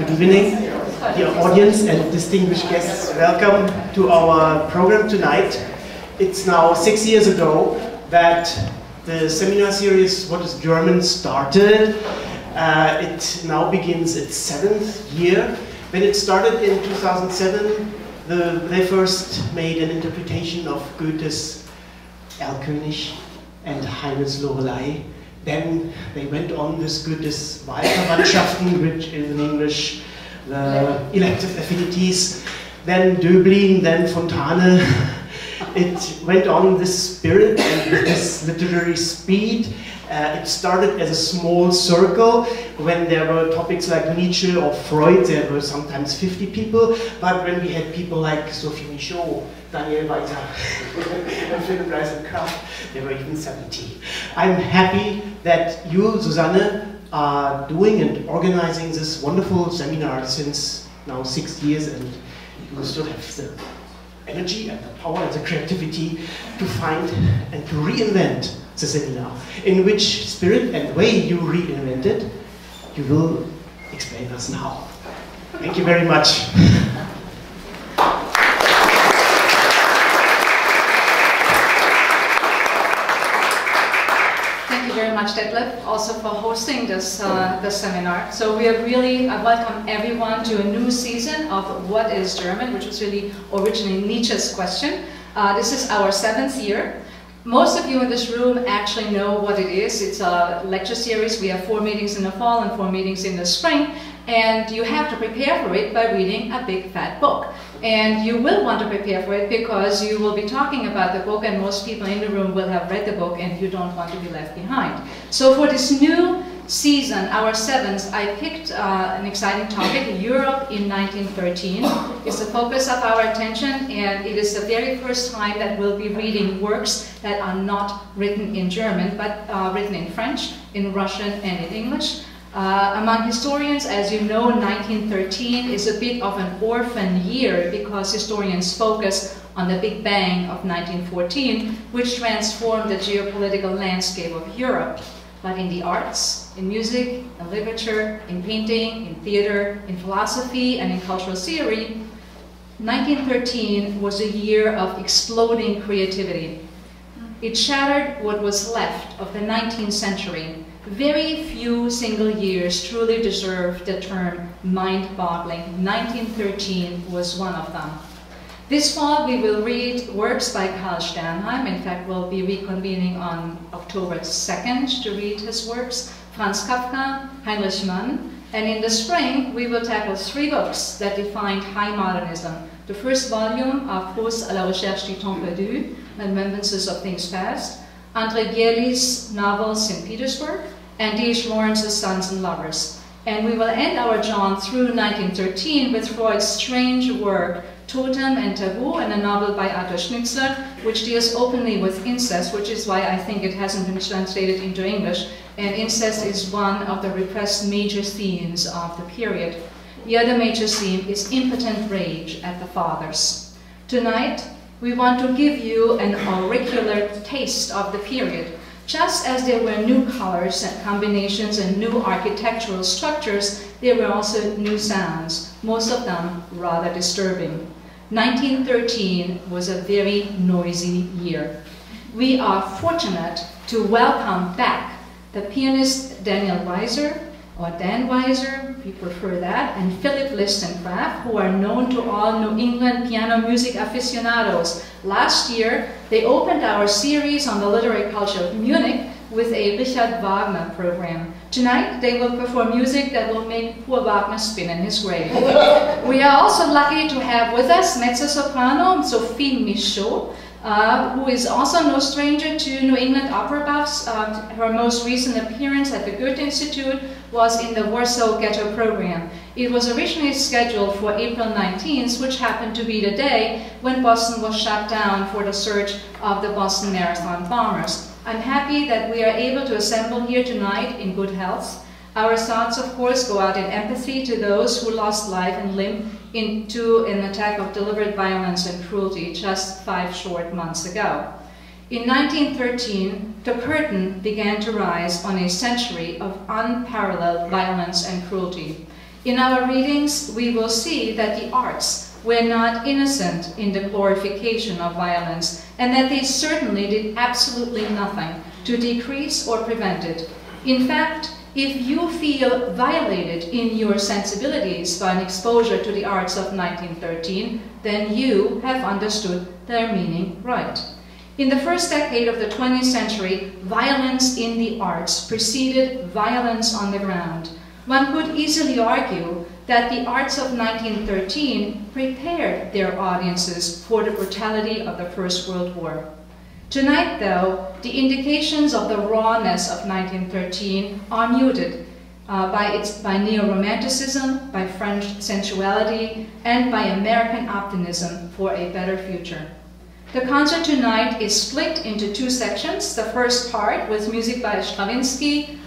Good evening, dear audience and distinguished guests. Welcome to our program tonight. It's now 6 years ago that the seminar series What is German started. It now begins its 7th year. When it started in 2007, they first made an interpretation of Goethe's Erlkönig and Heine's Lorelei. Then they went on with Goethe's Wahlverwandtschaften, which is in English the elective affinities. Then Döblin, then Fontane. It went on this spirit and with this literary speed. It started as a small circle. When there were topics like Nietzsche or Freud, there were sometimes 50 people. But when we had people like Sophie Michaud, Daniel Weiser, and Liston-Kraft, there were even 70. I'm happy that you, Susanne, are doing and organizing this wonderful seminar since now 6 years, and you still have the energy and the power and the creativity to find and to reinvent the seminar. In which spirit and way you reinvent it, you will explain us now. Thank you very much. Thank you very much, Detlef, also for hosting this seminar. So we are really welcome everyone to a new season of What is German, which was really originally Nietzsche's question. This is our 7th year. Most of you in this room actually know what it is. It's a lecture series. We have 4 meetings in the fall and 4 meetings in the spring. And you have to prepare for it by reading a big fat book. And you will want to prepare for it because you will be talking about the book, and most people in the room will have read the book, and you don't want to be left behind. So for this new season, our 7th, I picked an exciting topic. Europe in 1913 is the focus of our attention, and it is the very first time that we'll be reading works that are not written in German, but written in French, in Russian, and in English. Among historians, as you know, 1913 is a bit of an orphan year because historians focus on the Big Bang of 1914, which transformed the geopolitical landscape of Europe. But in the arts, in music, in literature, in painting, in theater, in philosophy, and in cultural theory, 1913 was a year of exploding creativity. It shattered what was left of the 19th century. Very few single years truly deserve the term mind-boggling. 1913 was one of them. This fall we will read works by Karl Sternheim. In fact, we'll be reconvening on October 2nd to read his works, Franz Kafka, Heinrich Mann, and in the spring we will tackle 3 books that defined high modernism. The first volume of Faust à la recherche du temps perdu, Remembrances of Things Past, André Bierly's novel St. Petersburg, and D.H. Lawrence's Sons and Lovers. And we will end our jaunt through 1913 with Freud's strange work, Totem and Taboo, and a novel by Arthur Schnitzler, which deals openly with incest, which is why I think it hasn't been translated into English. And incest is one of the repressed major themes of the period. The other major theme is impotent rage at the fathers. Tonight, we want to give you an auricular taste of the period. Just as there were new colors and combinations and new architectural structures, there were also new sounds, most of them rather disturbing. 1913 was a very noisy year. We are fortunate to welcome back the pianist Daniel Weiser, or Dan Weiser, if you prefer that, and Philip Liston-Kraft, who are known to all New England piano music aficionados. Last year, they opened our series on the literary culture of Munich with a Richard Wagner program. Tonight, they will perform music that will make poor Wagner spin in his grave. We are also lucky to have with us mezzo-soprano Sophie Michaud, who is also no stranger to New England opera buffs. Her most recent appearance at the Goethe-Institut was in the Warsaw Ghetto program. It was originally scheduled for April 19th, which happened to be the day when Boston was shut down for the search of the Boston Marathon bombers. I'm happy that we are able to assemble here tonight in good health. Our thoughts, of course, go out in empathy to those who lost life and limb into an attack of deliberate violence and cruelty just 5 short months ago. In 1913, the curtain began to rise on a century of unparalleled violence and cruelty. In our readings, we will see that the arts were not innocent in the glorification of violence, and that they certainly did absolutely nothing to decrease or prevent it. In fact, if you feel violated in your sensibilities by an exposure to the arts of 1913, then you have understood their meaning right. In the first decade of the 20th century, violence in the arts preceded violence on the ground. One could easily argue that the arts of 1913 prepared their audiences for the brutality of the First World War. Tonight, though, the indications of the rawness of 1913 are muted by neo-romanticism, by French sensuality, and by American optimism for a better future. The concert tonight is split into two sections. The first part, with music by Stravinsky,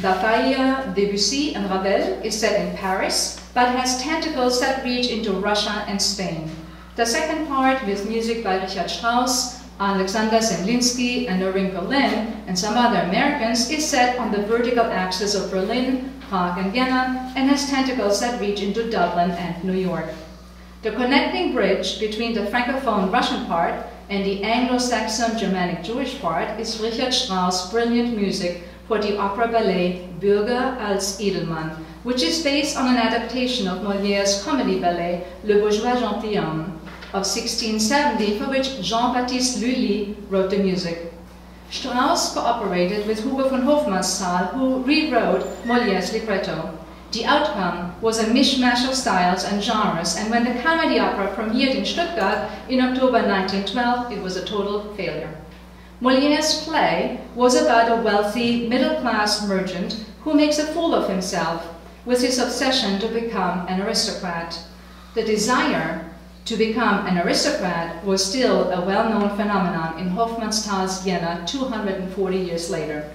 de Falla, Debussy, and Ravel, is set in Paris, but has tentacles that reach into Russia and Spain. The second part, with music by Richard Strauss, Alexander Zemlinsky and Irving Berlin, and some other Americans, is set on the vertical axis of Berlin, Prague, and Vienna, and has tentacles that reach into Dublin and New York. The connecting bridge between the Francophone Russian part and the Anglo-Saxon Germanic Jewish part is Richard Strauss' brilliant music for the opera ballet Bürger als Edelmann, which is based on an adaptation of Molière's comedy ballet Le Bourgeois Gentilhomme of 1670, for which Jean-Baptiste Lully wrote the music. Strauss cooperated with Hugo von Hofmannsthal, who rewrote Molière's libretto. The outcome was a mishmash of styles and genres, and when the comedy opera premiered in Stuttgart in October 1912, it was a total failure. Molière's play was about a wealthy, middle-class merchant who makes a fool of himself with his obsession to become an aristocrat. The desire to become an aristocrat was still a well-known phenomenon in Hofmannsthal's Vienna 240 years later.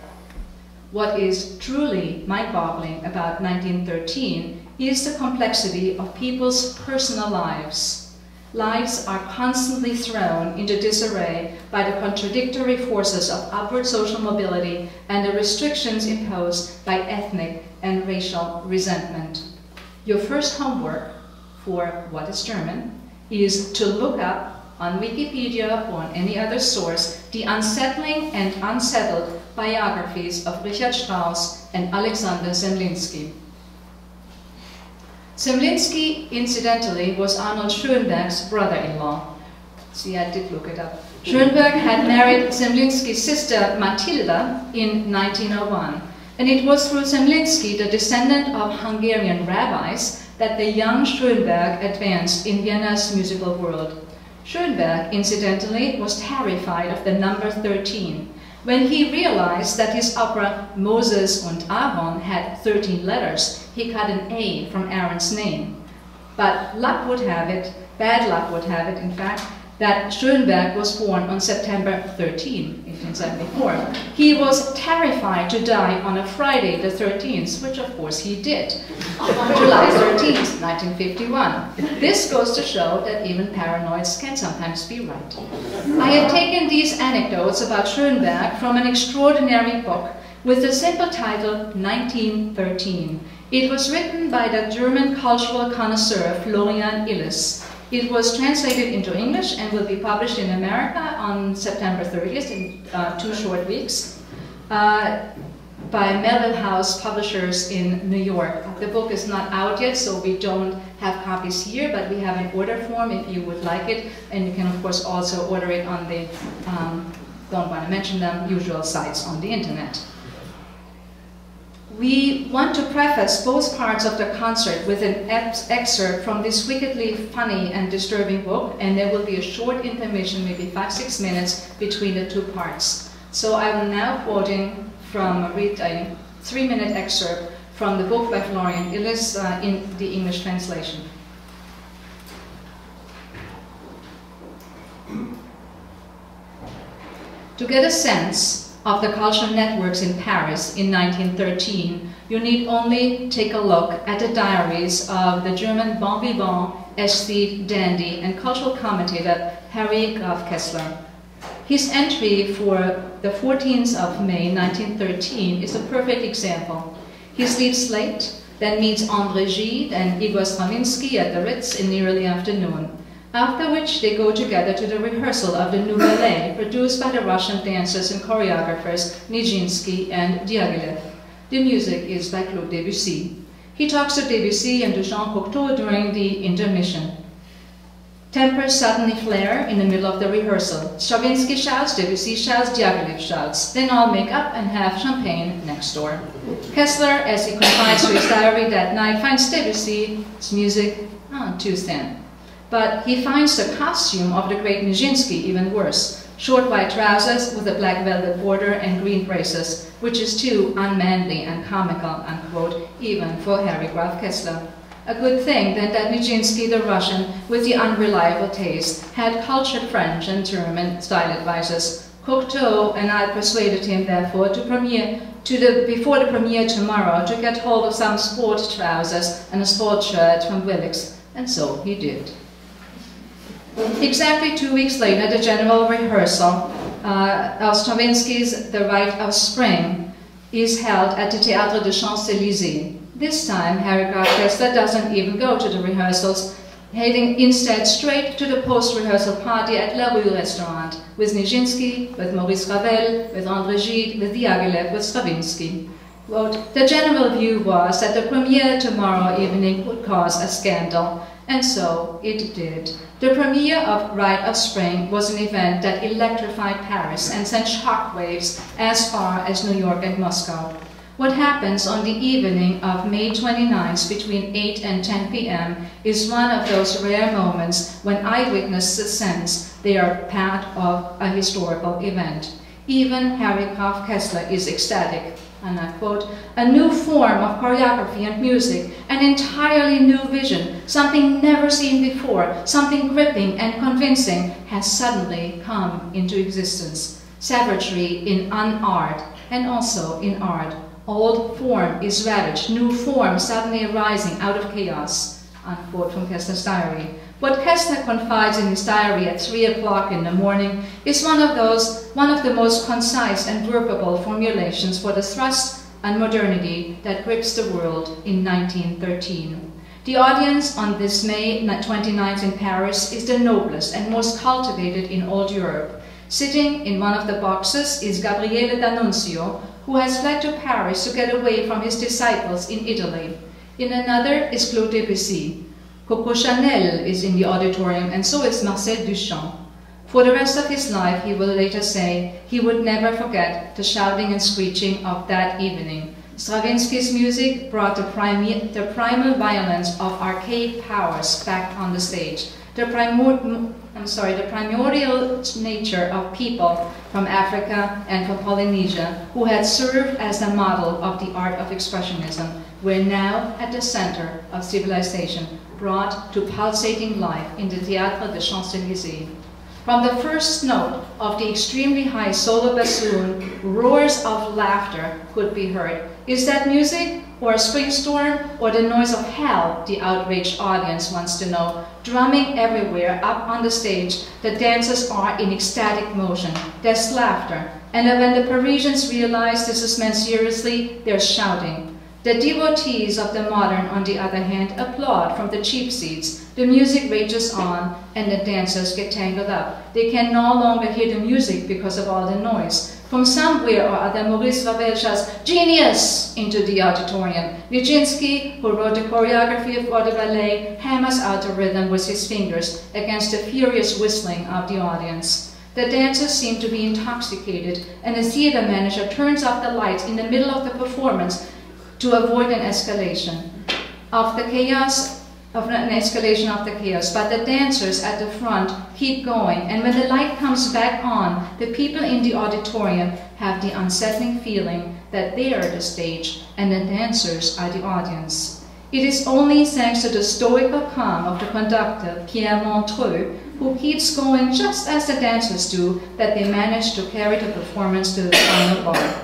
What is truly mind-boggling about 1913 is the complexity of people's personal lives. Lives are constantly thrown into disarray by the contradictory forces of upward social mobility and the restrictions imposed by ethnic and racial resentment. Your first homework for What is German is to look up on Wikipedia or on any other source the unsettling and unsettled biographies of Richard Strauss and Alexander Zemlinsky. Zemlinsky, incidentally, was Arnold Schoenberg's brother-in-law. See, I did look it up. Schoenberg had married Zemlinsky's sister Matilda in 1901, and it was through Zemlinsky, the descendant of Hungarian rabbis, that the young Schoenberg advanced in Vienna's musical world. Schoenberg, incidentally, was terrified of the number 13. When he realized that his opera Moses und Aaron had 13 letters, he cut an A from Aaron's name. But luck would have it, bad luck would have it, in fact, that Schoenberg was born on September 13, 1874. He was terrified to die on a Friday the 13th, which of course he did, July 13th, 1951. This goes to show that even paranoids can sometimes be right. I have taken these anecdotes about Schoenberg from an extraordinary book with the simple title 1913. It was written by the German cultural connoisseur Florian Illies. It was translated into English and will be published in America on September 30th in 2 short weeks by Melville House Publishers in New York. The book is not out yet, so we don't have copies here, but we have an order form if you would like it, and you can of course also order it on the, don't want to mention them, usual sites on the internet. We want to preface both parts of the concert with an excerpt from this wickedly funny and disturbing book, and there will be a short intermission, maybe 5-6 minutes, between the two parts. So I will now read a 3-minute excerpt from the book by Florian Illies in the English translation. To get a sense of the cultural networks in Paris in 1913, you need only take a look at the diaries of the German bon vivant, aesthete, dandy, and cultural commentator Harry Graf Kessler. His entry for the 14th of May 1913 is a perfect example. He sleeps late, then meets André Gide and Igor Stravinsky at the Ritz in the early afternoon, after which they go together to the rehearsal of the new ballet produced by the Russian dancers and choreographers Nijinsky and Diaghilev. The music is by Claude Debussy. He talks to Debussy and to Jean Cocteau during the intermission. Tempers suddenly flare in the middle of the rehearsal. Stravinsky shouts, Debussy shouts, Diaghilev shouts. Then all make up and have champagne next door. Kessler, as he confides to his diary that night, finds Debussy's music too thin. But he finds the costume of the great Nijinsky even worse. Short white trousers with a black velvet border and green braces, which is too unmanly and comical, unquote, even for Harry Graf Kessler. A good thing then that Nijinsky, the Russian, with the unreliable taste, had cultured French and German style advisors. Cocteau and I persuaded him, therefore, before the premiere tomorrow to get hold of some sport trousers and a sport shirt from Willicks, and so he did. Exactly 2 weeks later, the general rehearsal of Stravinsky's The Rite of Spring is held at the Théâtre des Champs-Élysées. This time, Harry Graf Kessler doesn't even go to the rehearsals, heading instead straight to the post-rehearsal party at La Rue restaurant, with Nijinsky, with Maurice Ravel, with André Gide, with Diaghilev, with Stravinsky. Quote, the general view was that the premiere tomorrow evening would cause a scandal, and so it did. The premiere of Rite of Spring was an event that electrified Paris and sent shockwaves as far as New York and Moscow. What happens on the evening of May 29th between 8 and 10 p.m. is one of those rare moments when eyewitnesses sense they are part of a historical event. Even Harry Graf Kessler is ecstatic, and I quote, a new form of choreography and music, an entirely new vision, something never seen before, something gripping and convincing has suddenly come into existence. Savagery in unart and also in art. Old form is ravaged, new form suddenly arising out of chaos, unquote from Kessler's diary. What Kessler confides in his diary at 3 o'clock in the morning is one of the most concise and workable formulations for the thrust and modernity that grips the world in 1913. The audience on this May 29th in Paris is the noblest and most cultivated in old Europe. Sitting in one of the boxes is Gabriele D'Annunzio, who has fled to Paris to get away from his disciples in Italy. In another is Claude Debussy. Coco Chanel is in the auditorium, and so is Marcel Duchamp. For the rest of his life, he will later say, he would never forget the shouting and screeching of that evening. Stravinsky's music brought the primal violence of archaic powers back on the stage. The primordial nature of people from Africa and from Polynesia who had served as the model of the art of expressionism were now at the center of civilization, brought to pulsating life in the Théâtre des Champs-Élysées. From the first note of the extremely high solo bassoon, roars of laughter could be heard. Is that music, or a spring storm, or the noise of hell, the outraged audience wants to know. Drumming everywhere up on the stage, the dancers are in ecstatic motion. There's laughter, and when the Parisians realize this is meant seriously, they're shouting. The devotees of the modern, on the other hand, applaud from the cheap seats. The music rages on, and the dancers get tangled up. They can no longer hear the music because of all the noise. From somewhere or other, Maurice Ravel shouts, "Genius!" into the auditorium. Nijinsky, who wrote the choreography for the ballet, hammers out the rhythm with his fingers against the furious whistling of the audience. The dancers seem to be intoxicated, and the theater manager turns off the lights in the middle of the performance to avoid an escalation of the chaos, but the dancers at the front keep going, and when the light comes back on, the people in the auditorium have the unsettling feeling that they are the stage and the dancers are the audience. It is only thanks to the stoical calm of the conductor, Pierre Montreux, who keeps going just as the dancers do, that they manage to carry the performance to the final bar.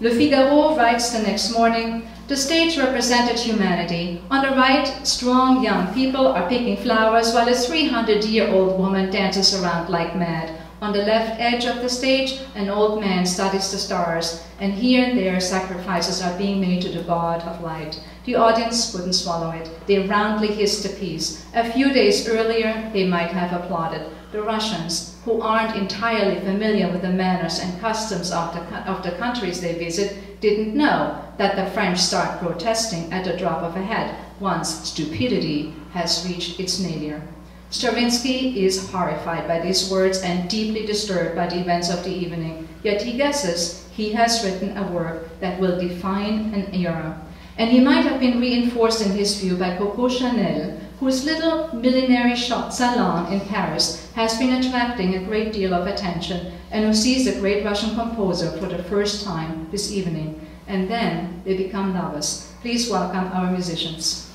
Le Figaro writes the next morning, the stage represented humanity. On the right, strong young people are picking flowers while a 300-year-old woman dances around like mad. On the left edge of the stage, an old man studies the stars, and here and there sacrifices are being made to the god of light. The audience wouldn't swallow it. They roundly hissed the piece. A few days earlier, they might have applauded. The Russians, who aren't entirely familiar with the manners and customs of the countries they visit, didn't know that the French start protesting at the drop of a hat once stupidity has reached its nadir. Stravinsky is horrified by these words and deeply disturbed by the events of the evening, yet he guesses he has written a work that will define an era. And he might have been reinforced in his view by Coco Chanel, whose little millinery shop salon in Paris has been attracting a great deal of attention, and who sees a great Russian composer for the first time this evening. And then they become lovers. Please welcome our musicians.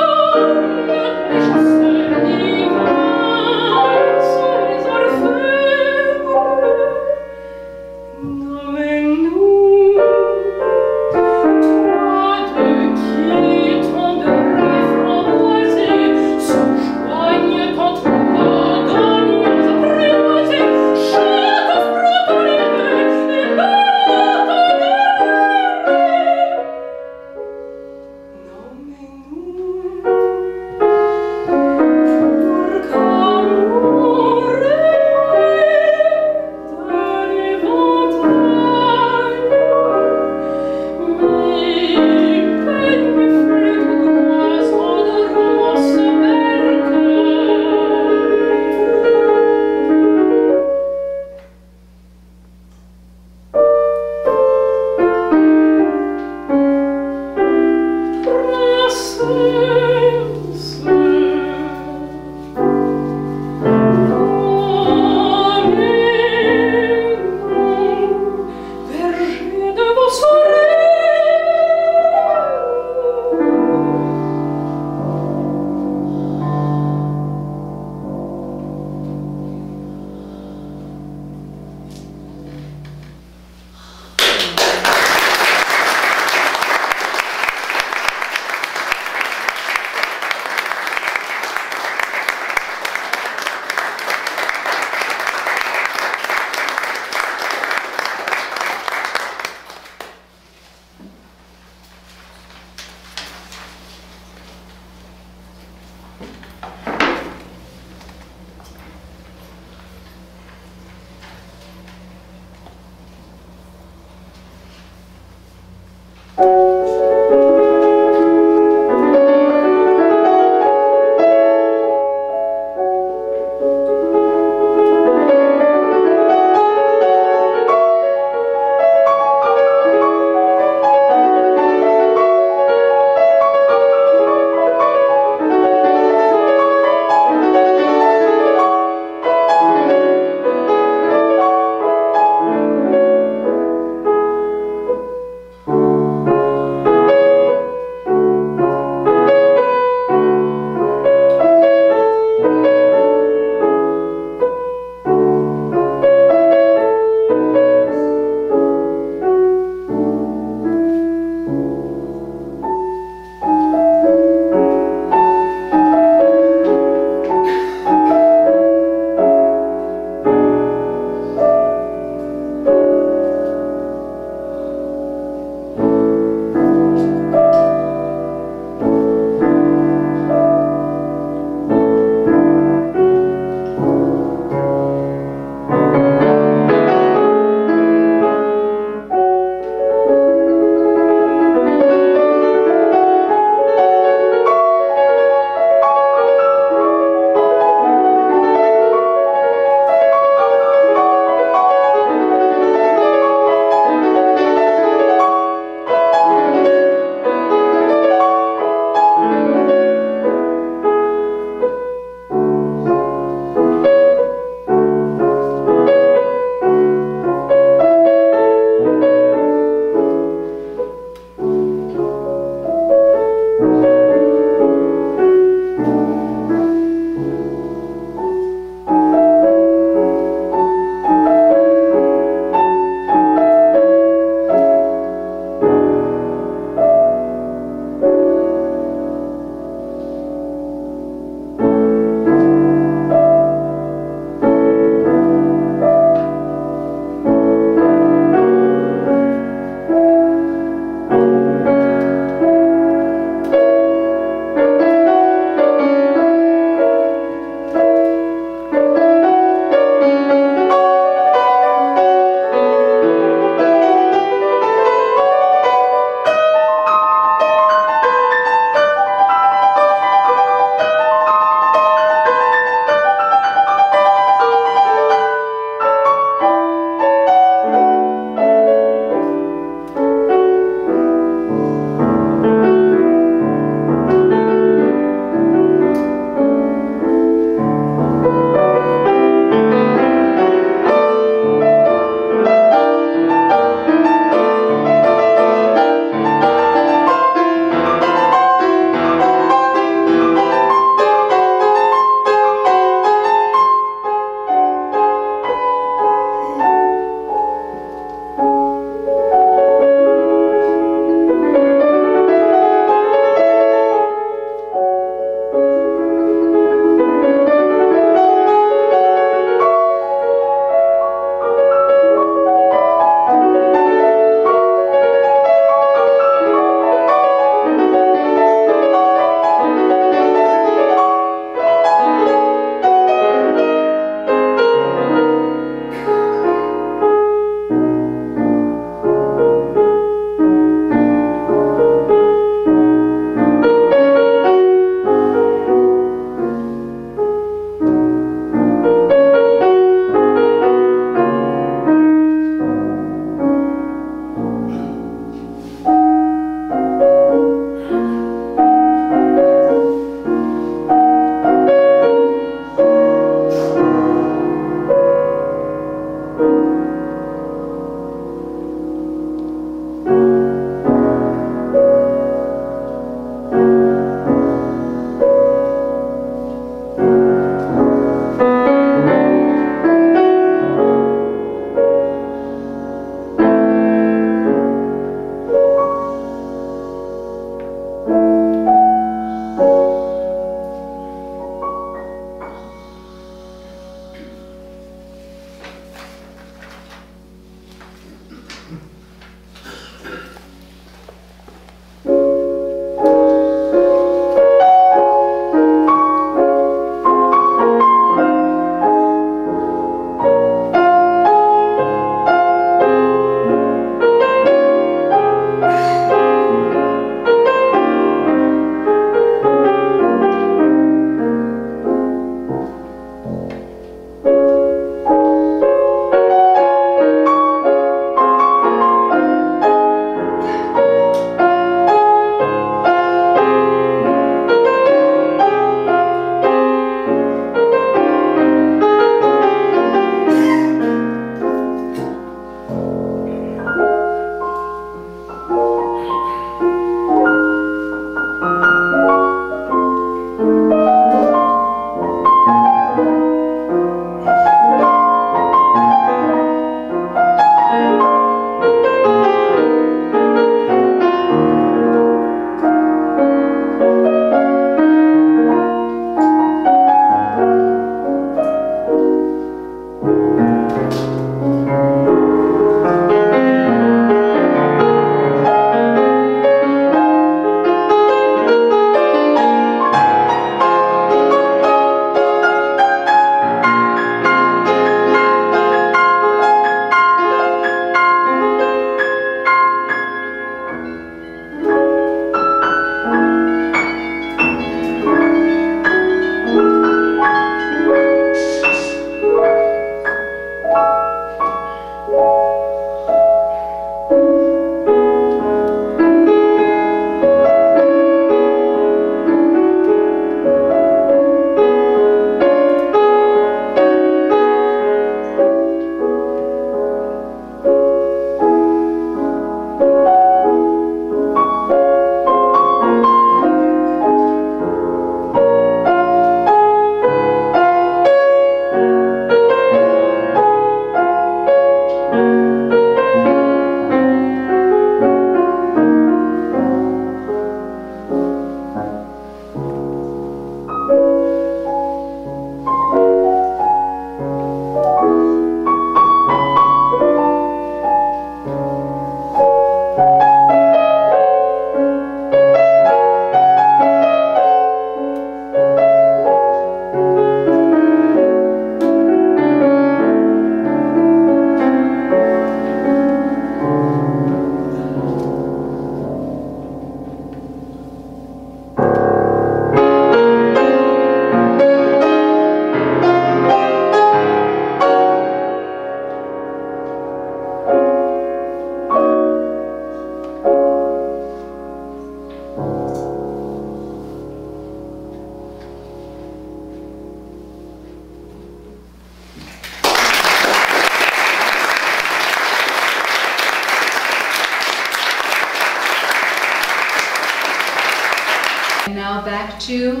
back to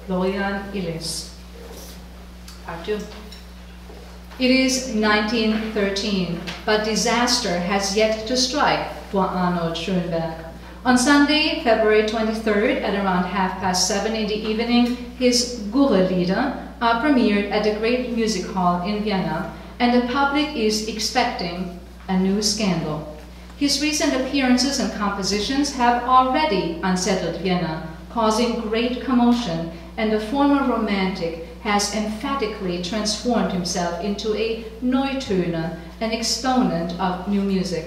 Florian Illies. Part 2. It is 1913, but disaster has yet to strike for Arnold Schoenberg. On Sunday, February 23rd, at around 7:30 in the evening, his Gurre-Lieder are premiered at the Great Music Hall in Vienna, and the public is expecting a new scandal. His recent appearances and compositions have already unsettled Vienna, causing great commotion, and the former romantic has emphatically transformed himself into a Neutöner, an exponent of new music.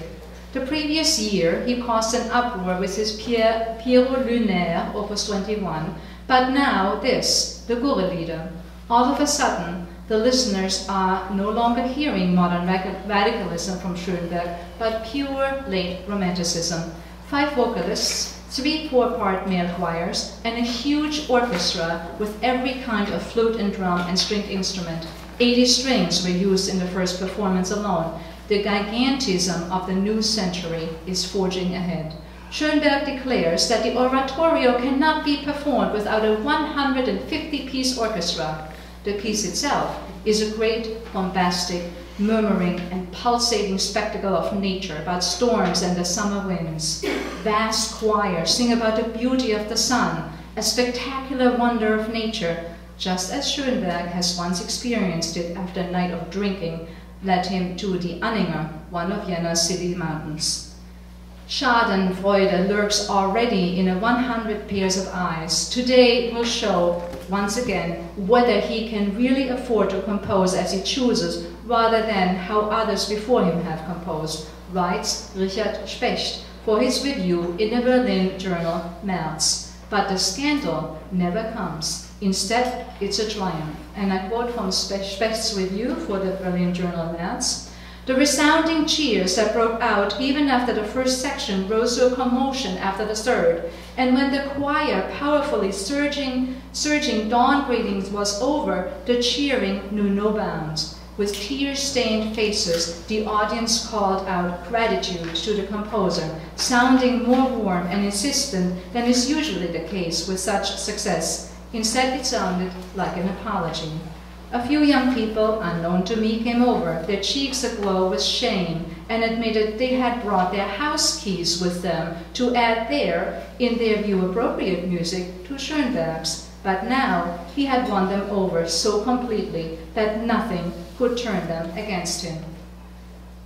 The previous year, he caused an uproar with his Pierrot Lunaire, Opus 21, but now this, the Gurre-Lieder. All of a sudden, the listeners are no longer hearing modern radicalism from Schoenberg, but pure late romanticism. 5 vocalists, 3 4-part male choirs, and a huge orchestra with every kind of flute and drum and stringed instrument. 80 strings were used in the first performance alone. The gigantism of the new century is forging ahead. Schoenberg declares that the oratorio cannot be performed without a 150-piece orchestra. The piece itself is a great, bombastic, murmuring and pulsating spectacle of nature about storms and the summer winds. Vast choirs sing about the beauty of the sun, a spectacular wonder of nature, just as Schoenberg has once experienced it after a night of drinking led him to the Anninger, one of Vienna's city mountains. Schadenfreude lurks already in 100 pairs of eyes. Today will show, once again, whether he can really afford to compose as he chooses, rather than how others before him have composed, writes Richard Specht for his review in the Berlin journal März. But the scandal never comes. Instead, it's a triumph. And I quote from Specht's review for the Berlin journal März. The resounding cheers that broke out even after the first section rose to a commotion after the third, and when the choir powerfully surging dawn greetings was over, the cheering knew no bounds. With tear-stained faces, the audience called out gratitude to the composer, sounding more warm and insistent than is usually the case with such success. Instead, it sounded like an apology. A few young people, unknown to me, came over, their cheeks aglow with shame, and admitted they had brought their house keys with them to add their, in their view, appropriate music to Schoenberg's. But now he had won them over so completely that nothing could turn them against him.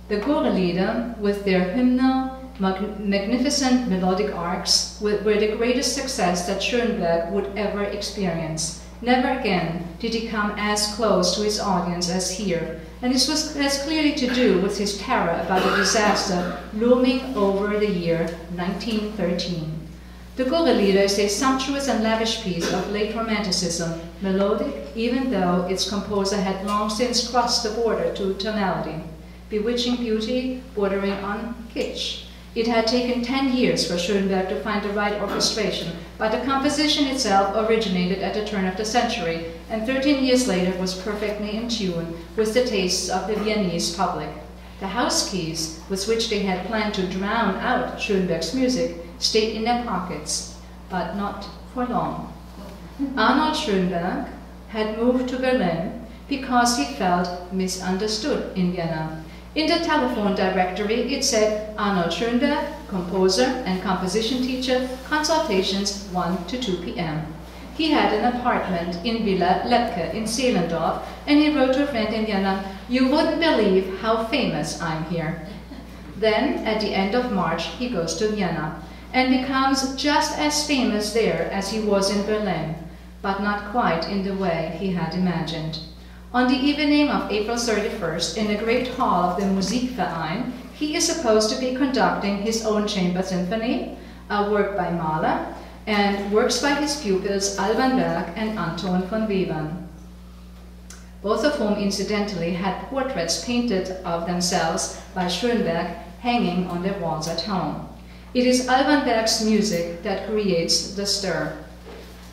The Gurre-Lieder, with their hymnal, magnificent melodic arcs, were the greatest success that Schoenberg would ever experience. Never again did he come as close to his audience as here, and this has clearly to do with his terror about a disaster looming over the year 1913. The Gurre-Lieder is a sumptuous and lavish piece of late Romanticism, melodic even though its composer had long since crossed the border to tonality, bewitching beauty bordering on kitsch. It had taken 10 years for Schoenberg to find the right orchestration, but the composition itself originated at the turn of the century, and 13 years later was perfectly in tune with the tastes of the Viennese public. The house keys, with which they had planned to drown out Schoenberg's music, stayed in their pockets, but not for long. Arnold Schoenberg had moved to Berlin because he felt misunderstood in Vienna. In the telephone directory, it said Arnold Schoenberg, composer and composition teacher, consultations 1 to 2 p.m. He had an apartment in Villa Lepke in Zehlendorf, and he wrote to a friend in Vienna, "You wouldn't believe how famous I'm here." Then, at the end of March, he goes to Vienna and becomes just as famous there as he was in Berlin, but not quite in the way he had imagined. On the evening of April 31st, in the great hall of the Musikverein, he is supposed to be conducting his own chamber symphony, a work by Mahler, and works by his pupils Alban Berg and Anton von Webern, both of whom incidentally had portraits painted of themselves by Schoenberg hanging on their walls at home. It is Alban Berg's music that creates the stir.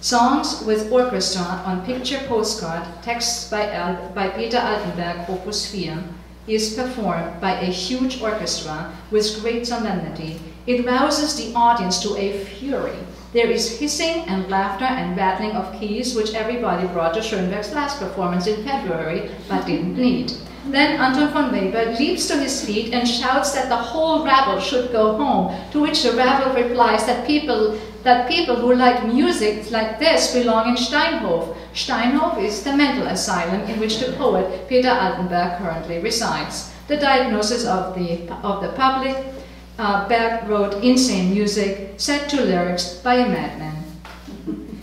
Songs with orchestra on picture postcard, texts by Peter Altenberg, Opus 4, is performed by a huge orchestra with great solemnity. It rouses the audience to a fury There is hissing and laughter and rattling of keys, which everybody brought to Schoenberg's last performance in February, but didn't need. Then Anton von Weber leaps to his feet and shouts that the whole rabble should go home, to which the rabble replies that people who like music like this belong in Steinhof. Steinhof is the mental asylum in which the poet Peter Altenberg currently resides. The diagnosis of the public, Berg wrote insane music set to lyrics by a madman.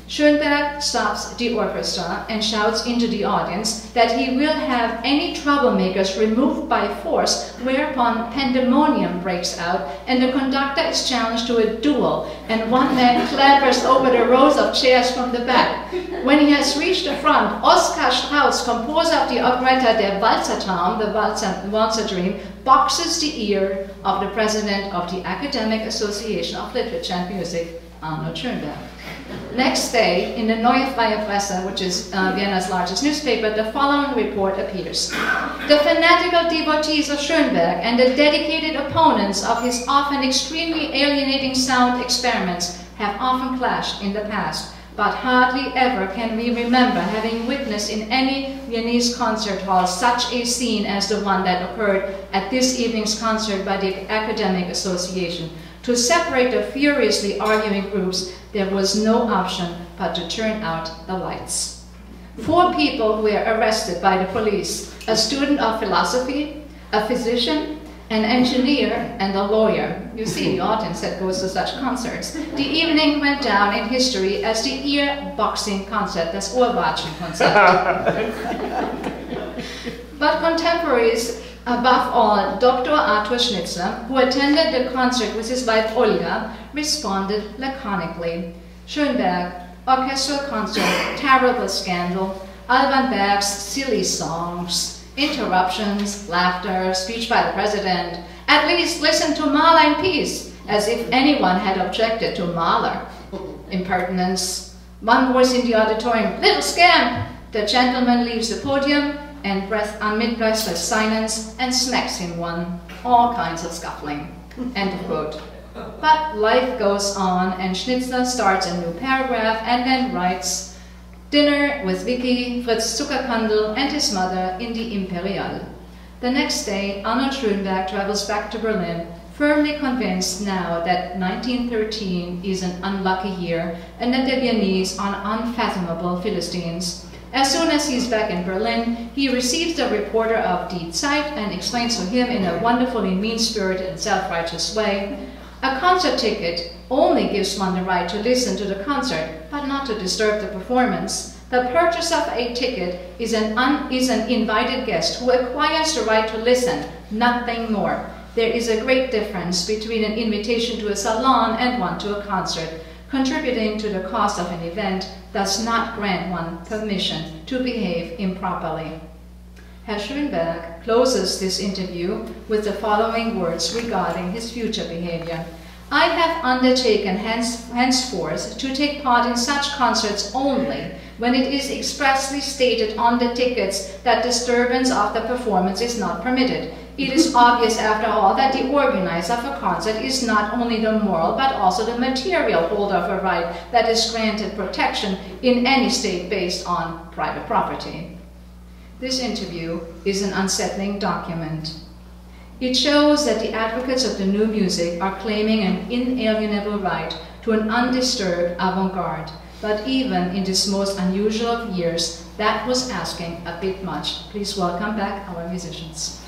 Schoenberg stops the orchestra and shouts into the audience that he will have any troublemakers removed by force, whereupon pandemonium breaks out and the conductor is challenged to a duel, and one man clambers over the rows of chairs from the back. When he has reached the front, Oskar Strauss, composer of the operetta Der Walzertraum, the Walzer Dream, boxes the ear of the president of the Academic Association of Literature and Music, Arnold Schoenberg. Next day, in the Neue Freie Presse, which is Vienna's largest newspaper, the following report appears. The fanatical devotees of Schoenberg and the dedicated opponents of his often extremely alienating sound experiments have often clashed in the past, but hardly ever can we remember having witnessed in any Viennese concert hall such a scene as the one that occurred at this evening's concert by the Academic Association. To separate the furiously arguing groups, there was no option but to turn out the lights. 4 people were arrested by the police: a student of philosophy, a physician, an engineer, and a lawyer. You see the audience that goes to such concerts. The evening went down in history as the ear-boxing concert, das Ohrwatschen-Konzert. But contemporaries, above all, Dr. Arthur Schnitzler, who attended the concert with his wife Olga, responded laconically. Schoenberg, orchestral concert, terrible scandal, Alban Berg's silly songs, interruptions, laughter, speech by the president. At least listen to Mahler in peace, as if anyone had objected to Mahler. Impertinence. One voice in the auditorium, little scamp! The gentleman leaves the podium, and amid breathless silence, and smacks him one. All kinds of scuffling. End of quote. But life goes on, and Schnitzler starts a new paragraph and then writes, dinner with Vicky, Fritz Zuckerkandel, and his mother in the Imperial. The next day, Arnold Schoenberg travels back to Berlin, firmly convinced now that 1913 is an unlucky year and that the Viennese are unfathomable Philistines. As soon as he's back in Berlin, he receives the reporter of Die Zeit and explains to him in a wonderfully mean-spirited and self-righteous way, a concert ticket only gives one the right to listen to the concert, but not to disturb the performance. The purchase of a ticket is an invited guest who acquires the right to listen, nothing more. There is a great difference between an invitation to a salon and one to a concert. Contributing to the cost of an event does not grant one permission to behave improperly. Herr Schoenberg closes this interview with the following words regarding his future behavior. I have undertaken henceforth to take part in such concerts only when it is expressly stated on the tickets that disturbance of the performance is not permitted. It is obvious, after all, that the organizer of a concert is not only the moral but also the material holder of a right that is granted protection in any state based on private property. This interview is an unsettling document. It shows that the advocates of the new music are claiming an inalienable right to an undisturbed avant-garde, but even in this most unusual of years, that was asking a bit much. Please welcome back our musicians.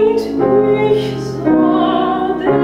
Und ich sah den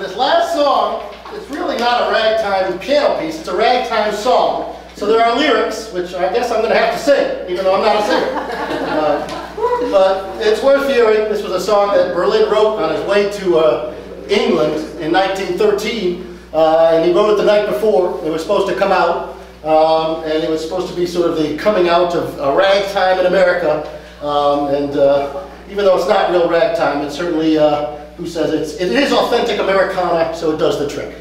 this last song, it's really not a ragtime piano piece, it's a ragtime song. So there are lyrics, which I guess I'm going to have to sing, even though I'm not a singer. But it's worth hearing. This was a song that Berlin wrote on his way to England in 1913, and he wrote it the night before. It was supposed to come out, and it was supposed to be sort of the coming out of ragtime in America. Even though it's not real ragtime, it certainly, who says it is authentic Americana, so it does the trick.